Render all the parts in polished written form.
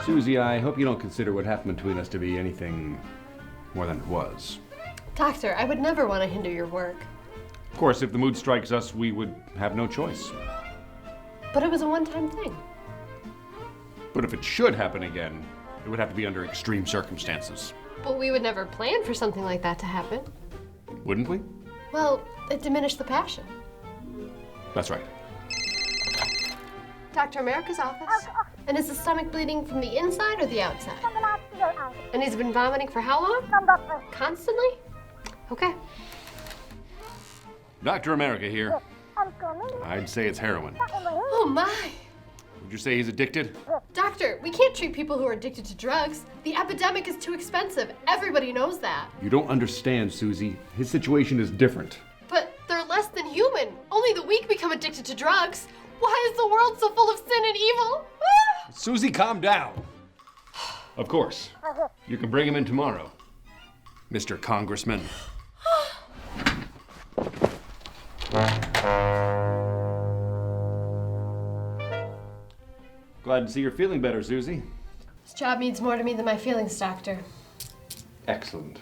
Susie, I hope you don't consider what happened between us to be anything more than it was. Doctor, I would never want to hinder your work. Of course, if the mood strikes us, we would have no choice. But it was a one-time thing. But if it should happen again, it would have to be under extreme circumstances. But we would never plan for something like that to happen. Wouldn't we? Well, it diminished the passion. That's right. Dr. America's office. And is his stomach bleeding from the inside or the outside? And he's been vomiting for how long? Constantly? Okay. Dr. America here. I'd say it's heroin. Oh my! Would you say he's addicted? Doctor, we can't treat people who are addicted to drugs. The epidemic is too expensive. Everybody knows that. You don't understand, Susie. His situation is different. But they're less than human. Only the weak become addicted to drugs. Why is the world so full of sin and evil? Susie, calm down. Of course. You can bring him in tomorrow, Mr. Congressman. Glad to see you're feeling better, Susie. This job means more to me than my feelings, Doctor. Excellent.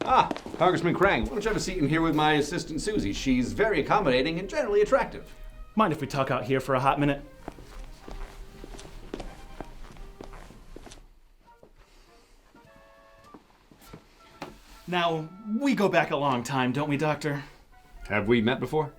Ah, Congressman Krang, why don't you have a seat in here with my assistant Susie? She's very accommodating and generally attractive. Mind if we talk out here for a hot minute? Now, we go back a long time, don't we, Doctor? Have we met before?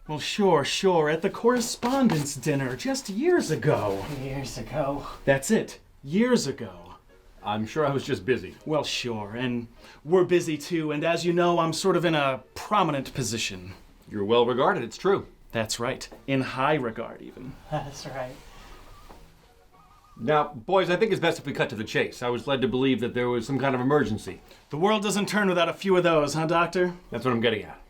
Well, sure, at the correspondence dinner just years ago. Years ago. That's it, years ago. I'm sure I was just busy. Well, sure, and we're busy too, and as you know, I'm sort of in a prominent position. You're well regarded, it's true. That's right, in high regard even. That's right. Now, boys, I think it's best if we cut to the chase. I was led to believe that there was some kind of emergency. The world doesn't turn without a few of those, huh, Doctor? That's what I'm getting at.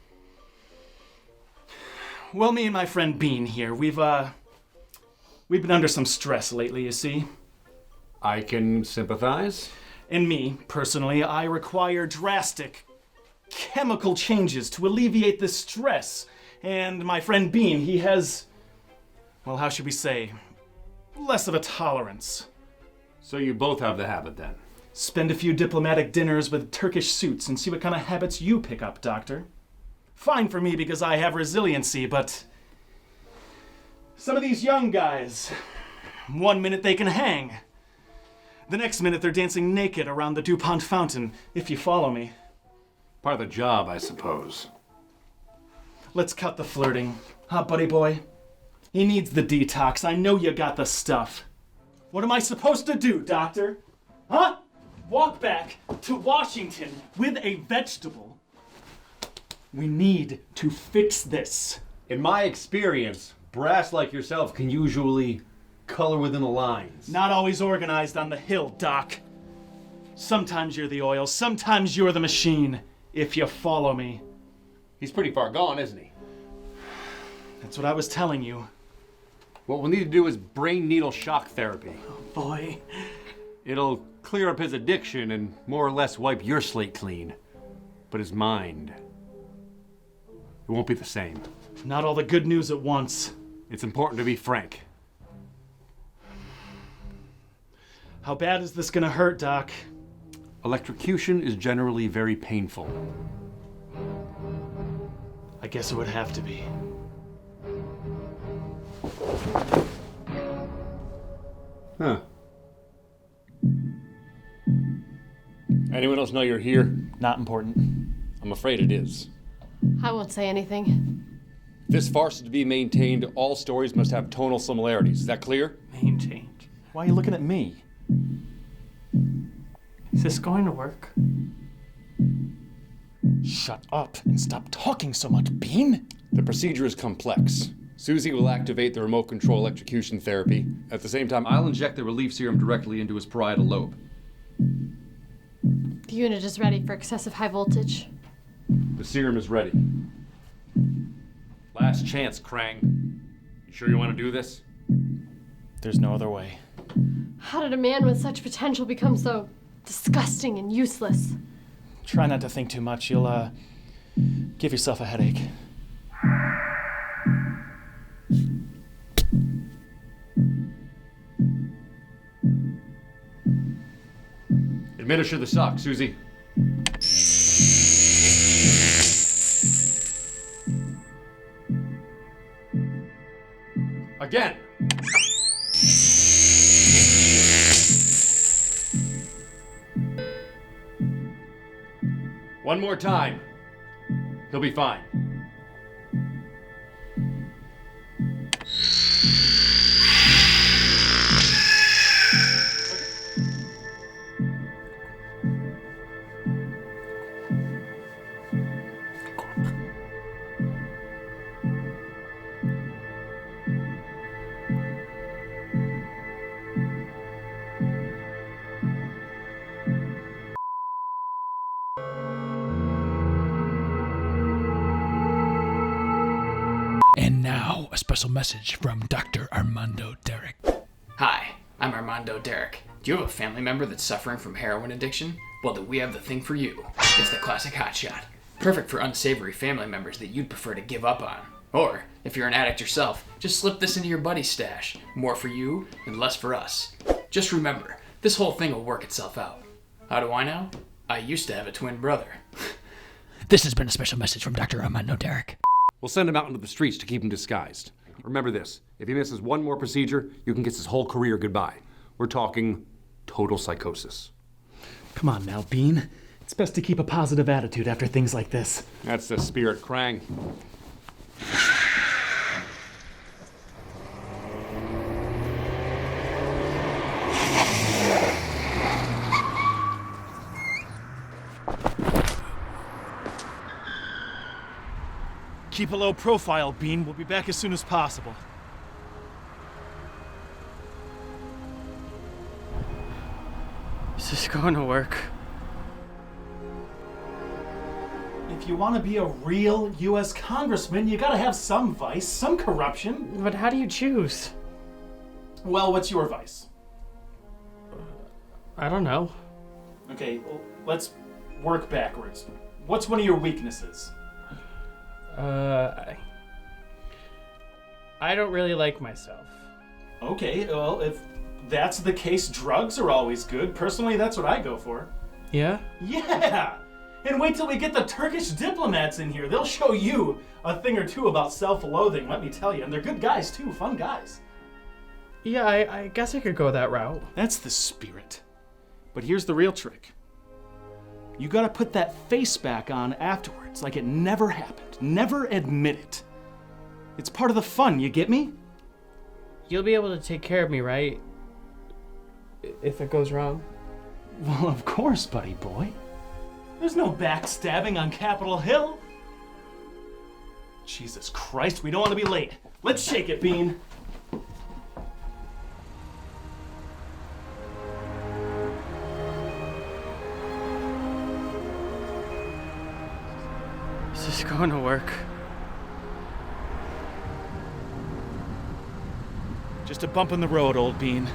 Well, me and my friend Bean here, we've been under some stress lately, you see. I can sympathize. And me, personally, I require drastic chemical changes to alleviate this stress. And my friend Bean, he has, well, how should we say, less of a tolerance. So you both have the habit then? Spend a few diplomatic dinners with Turkish suits and see what kind of habits you pick up, Doctor. Fine for me because I have resiliency, but some of these young guys, one minute they can hang. The next minute they're dancing naked around the DuPont fountain, if you follow me. Part of the job, I suppose. Let's cut the flirting. Huh, buddy boy? He needs the detox. I know you got the stuff. What am I supposed to do, Doctor? Huh? Walk back to Washington with a vegetable? We need to fix this. In my experience, brass like yourself can usually color within the lines. Not always organized on the hill, Doc. Sometimes you're the oil, sometimes you're the machine, if you follow me. He's pretty far gone, isn't he? That's what I was telling you. What we'll need to do is brain needle shock therapy. Boy. It'll clear up his addiction and more or less wipe your slate clean. But his mind, it won't be the same. Not all the good news at once. It's important to be frank. How bad is this gonna hurt, Doc? Electrocution is generally very painful. I guess it would have to be. Huh. Anyone else know you're here? Not important. I'm afraid it is. I won't say anything. If this farce is to be maintained, all stories must have tonal similarities. Is that clear? Maintained. Why are you looking at me? Is this going to work? Shut up and stop talking so much, Bean. The procedure is complex. Susie will activate the remote control electrocution therapy. At the same time, I'll inject the relief serum directly into his parietal lobe. The unit is ready for excessive high voltage. The serum is ready. Last chance, Krang. You sure you want to do this? There's no other way. How did a man with such potential become so disgusting and useless? Try not to think too much. You'll, give yourself a headache. Administer the sock, Susie. Again. One more time. He'll be fine. And now, a special message from Dr. Armando Derek. Hi, I'm Armando Derek. Do you have a family member that's suffering from heroin addiction? Well, then we have the thing for you. It's the classic hot shot. Perfect for unsavory family members that you'd prefer to give up on. Or, if you're an addict yourself, just slip this into your buddy's stash. More for you and less for us. Just remember, this whole thing will work itself out. How do I know? I used to have a twin brother. This has been a special message from Dr. Armando Derek. We'll send him out into the streets to keep him disguised. Remember this, if he misses one more procedure, you can kiss his whole career goodbye. We're talking total psychosis. Come on now, Bean. It's best to keep a positive attitude after things like this. That's the spirit, Krang. Keep a low profile, Bean. We'll be back as soon as possible. Is this going to work? If you want to be a real U.S. Congressman, you gotta have some vice, some corruption. But how do you choose? Well, what's your vice? I don't know. Okay, well, let's work backwards. What's one of your weaknesses? I don't really like myself. Okay, well, if that's the case, drugs are always good. Personally, that's what I go for. Yeah? Yeah! And wait till we get the Turkish diplomats in here. They'll show you a thing or two about self-loathing, let me tell you. And they're good guys, too. Fun guys. Yeah, I guess I could go that route. That's the spirit. But here's the real trick. You gotta put that face back on afterwards, like it never happened. Never admit it. It's part of the fun, you get me? You'll be able to take care of me, right? If it goes wrong. Well, of course, buddy boy. There's no backstabbing on Capitol Hill. Jesus Christ, we don't want to be late. Let's shake it, Bean. Is this going to work? Just a bump in the road, old Bean.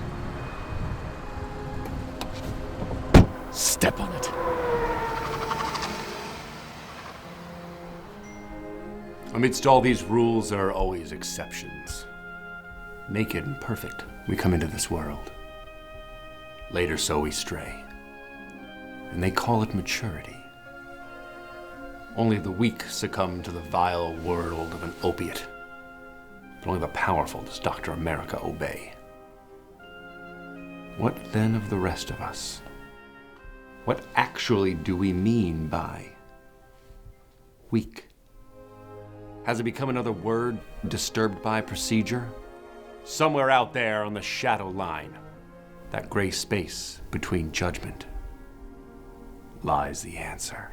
Step on it. Amidst all these rules, there are always exceptions. Naked and perfect, we come into this world. Later so we stray. And they call it maturity. Only the weak succumb to the vile world of an opiate. But only the powerful does Dr. America obey. What then of the rest of us? What actually do we mean by weak? Has it become another word disturbed by procedure? Somewhere out there on the shadow line, that gray space between judgment, lies the answer.